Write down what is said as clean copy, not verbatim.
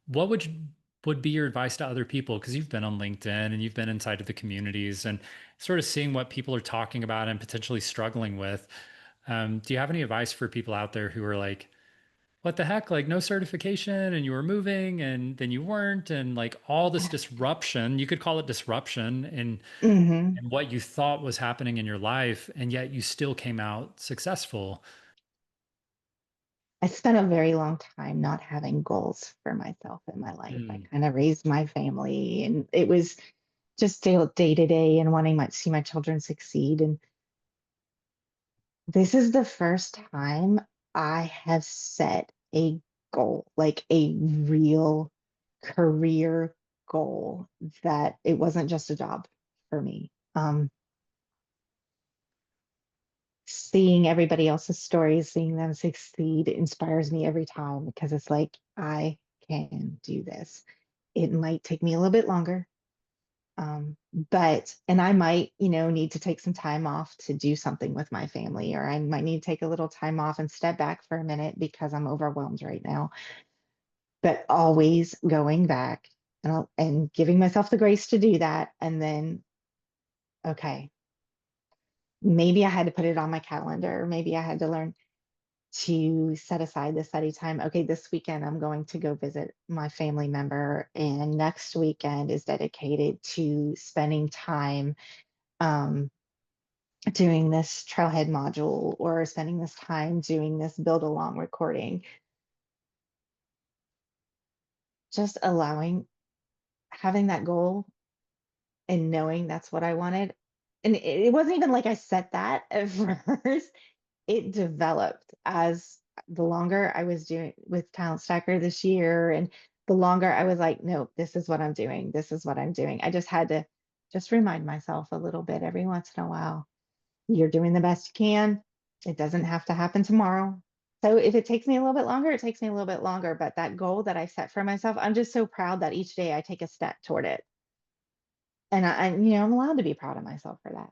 What would be your advice to other people? Because you've been on LinkedIn and you've been inside of the communities and sort of seeing what people are talking about and potentially struggling with. Do you have any advice for people out there who are like, what the heck? Like no certification and you were moving and then you weren't and like all this disruption, you could call it disruption Hmm. in what you thought was happening in your life, and yet you still came out successful. I spent a very long time not having goals for myself in my life. I Mm, kind of raised my family, and it was just day to day and wanting to see my children succeed. And this is the first time I have set a goal, like a real career goal, that it wasn't just a job for me. Seeing everybody else's stories, seeing them succeed inspires me every time because it's like, I can do this. It might take me a little bit longer. And I might, need to take some time off to do something with my family, or I might need to take a little time off and step back for a minute because I'm overwhelmed right now. But always going back and giving myself the grace to do that. And then, okay, maybe I had to put it on my calendar. Maybe I had to learn to set aside the study time. Okay, this weekend I'm going to go visit my family member, and next weekend is dedicated to spending time um, doing this trailhead module, or spending this time doing this build along recording. Just having that goal and knowing that's what I wanted. And it wasn't even like I set that at first. It developed as the longer I was doing with Talent Stacker this year, and the longer I was like, no, this is what I'm doing. This is what I'm doing. I just had to just remind myself a little bit every once in a while. You're doing the best you can. It doesn't have to happen tomorrow. So if it takes me a little bit longer, it takes me a little bit longer. But that goal that I set for myself, I'm just so proud that each day I take a step toward it. And I'm allowed to be proud of myself for that.